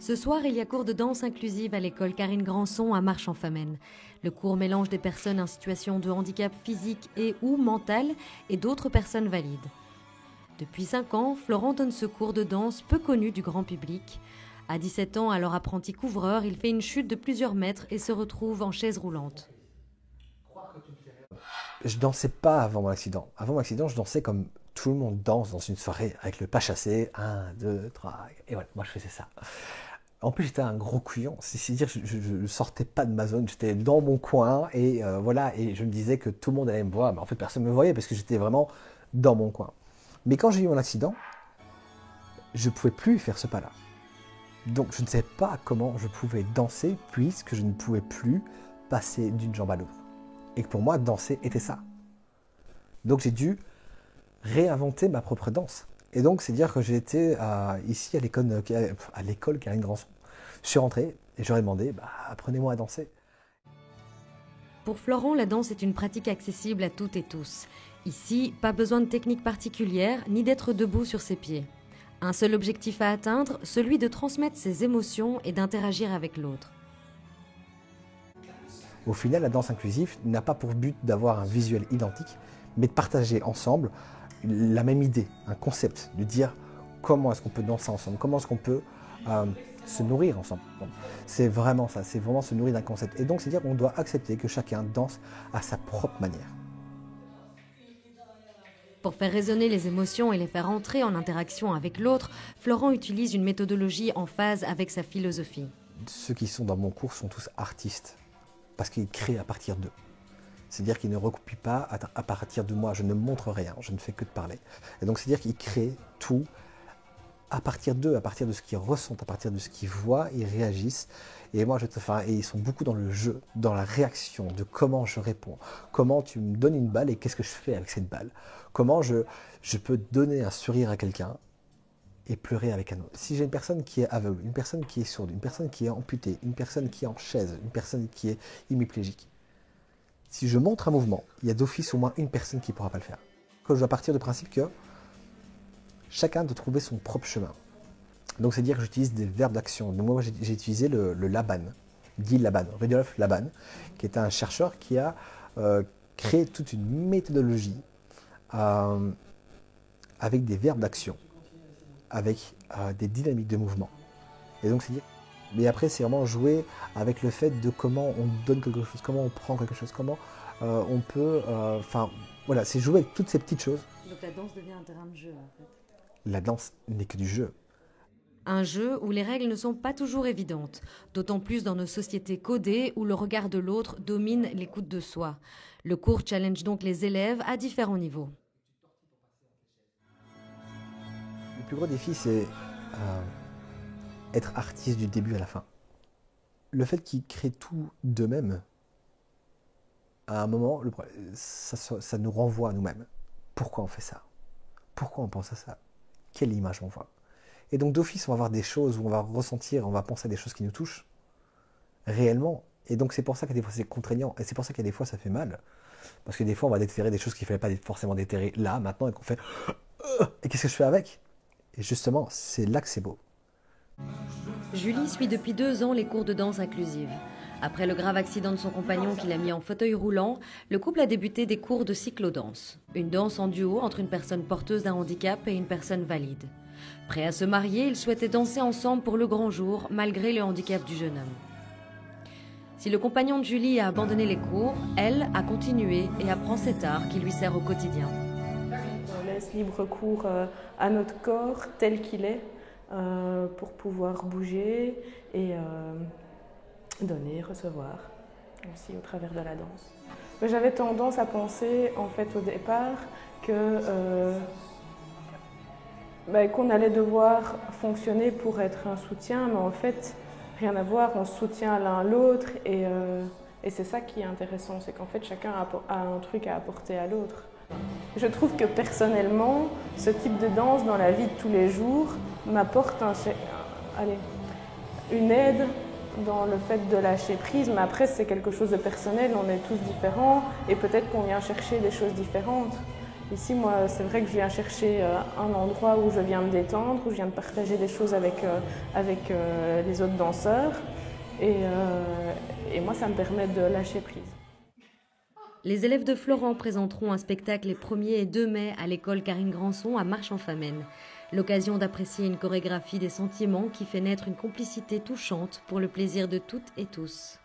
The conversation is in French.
Ce soir, il y a cours de danse inclusive à l'école Karine Granson à Marche-en-Famenne. Le cours mélange des personnes en situation de handicap physique et ou mental et d'autres personnes valides. Depuis 5 ans, Florent donne ce cours de danse peu connu du grand public. À 17 ans, alors apprenti couvreur, il fait une chute de plusieurs mètres et se retrouve en chaise roulante. Je dansais pas avant mon accident. Avant mon accident, je dansais comme tout le monde danse dans une soirée, avec le pas chassé, 1, 2, 3, et voilà, moi je faisais ça. En plus, j'étais un gros couillon, c'est-à-dire je ne sortais pas de ma zone, j'étais dans mon coin, et voilà, et je me disais que tout le monde allait me voir, mais en fait personne ne me voyait, parce que j'étais vraiment dans mon coin. Mais quand j'ai eu mon accident, je ne pouvais plus faire ce pas-là. Donc je ne savais pas comment je pouvais danser, puisque je ne pouvais plus passer d'une jambe à l'autre. Et que pour moi, danser était ça. Donc j'ai dû réinventer ma propre danse. Et donc c'est dire que j'ai été ici à l'école Karine Granson. Je suis rentré et j'aurais demandé, apprenez-moi à danser. Pour Florent, la danse est une pratique accessible à toutes et tous. Ici, pas besoin de technique particulière, ni d'être debout sur ses pieds. Un seul objectif à atteindre, celui de transmettre ses émotions et d'interagir avec l'autre. Au final, la danse inclusive n'a pas pour but d'avoir un visuel identique, mais de partager ensemble la même idée, un concept, de dire comment est-ce qu'on peut danser ensemble, comment est-ce qu'on peut se nourrir ensemble. C'est vraiment ça, c'est vraiment se nourrir d'un concept. Et donc, c'est dire qu'on doit accepter que chacun danse à sa propre manière. Pour faire résonner les émotions et les faire entrer en interaction avec l'autre, Florent utilise une méthodologie en phase avec sa philosophie. Ceux qui sont dans mon cours sont tous artistes, parce qu'ils créent à partir d'eux. C'est-à-dire qu'ils ne recopient pas à partir de moi, je ne montre rien, je ne fais que de parler. Et donc c'est-à-dire qu'ils créent tout à partir d'eux, à partir de ce qu'ils ressentent, à partir de ce qu'ils voient, ils réagissent. Et moi, et ils sont beaucoup dans le jeu, dans la réaction, de comment je réponds, comment tu me donnes une balle et qu'est-ce que je fais avec cette balle. Comment je peux donner un sourire à quelqu'un et pleurer avec un autre. Si j'ai une personne qui est aveugle, une personne qui est sourde, une personne qui est amputée, une personne qui est en chaise, une personne qui est hémiplégique, si je montre un mouvement, il y a d'office au moins une personne qui ne pourra pas le faire. Je dois partir du principe que chacun doit trouver son propre chemin. Donc c'est dire que j'utilise des verbes d'action. Moi j'ai utilisé le Laban, Guy Laban, Rudolf Laban, qui est un chercheur qui a créé toute une méthodologie avec des verbes d'action, avec des dynamiques de mouvement. Et donc c'est dire. Mais après, c'est vraiment jouer avec le fait de comment on donne quelque chose, comment on prend quelque chose, comment on peut... voilà, c'est jouer avec toutes ces petites choses. Donc la danse devient un terrain de jeu, en fait. La danse n'est que du jeu. Un jeu où les règles ne sont pas toujours évidentes, d'autant plus dans nos sociétés codées où le regard de l'autre domine l'écoute de soi. Le cours challenge donc les élèves à différents niveaux. Le plus gros défi, c'est... être artiste du début à la fin. Le fait qu'ils créent tout d'eux-mêmes, à un moment, ça nous renvoie à nous-mêmes. Pourquoi on fait ça? Pourquoi on pense à ça? Quelle image on voit? Et donc d'office, on va voir des choses où on va ressentir, on va penser à des choses qui nous touchent, réellement. Et donc c'est pour ça que des fois c'est contraignant, et c'est pour ça que des fois ça fait mal. Parce que des fois on va déterrer des choses qu'il ne fallait pas forcément déterrer là, maintenant, et qu'on fait « Et qu'est-ce que je fais avec ?» Et justement, c'est là que c'est beau. Julie suit depuis 2 ans les cours de danse inclusive. Après le grave accident de son compagnon qui l'a mis en fauteuil roulant, le couple a débuté des cours de cyclodanse. Une danse en duo entre une personne porteuse d'un handicap et une personne valide. Prêts à se marier, ils souhaitaient danser ensemble pour le grand jour, malgré le handicap du jeune homme. Si le compagnon de Julie a abandonné les cours, elle a continué et apprend cet art qui lui sert au quotidien. On laisse libre cours à notre corps tel qu'il est. Pour pouvoir bouger et donner, recevoir, aussi au travers de la danse. J'avais tendance à penser, en fait, au départ, qu'on allait devoir fonctionner pour être un soutien, mais en fait, rien à voir, on se soutient l'un l'autre et c'est ça qui est intéressant, c'est qu'en fait, chacun a un truc à apporter à l'autre. Je trouve que personnellement, ce type de danse dans la vie de tous les jours m'apporte une aide dans le fait de lâcher prise, mais après c'est quelque chose de personnel, on est tous différents et peut-être qu'on vient chercher des choses différentes. Ici, moi, c'est vrai que je viens chercher un endroit où je viens me détendre, où je viens de partager des choses avec les autres danseurs. Et moi, ça me permet de lâcher prise. Les élèves de Florent présenteront un spectacle les 1er et 2 mai à l'école Karine Granson à Marche-en-Famenne. L'occasion d'apprécier une chorégraphie des sentiments qui fait naître une complicité touchante pour le plaisir de toutes et tous.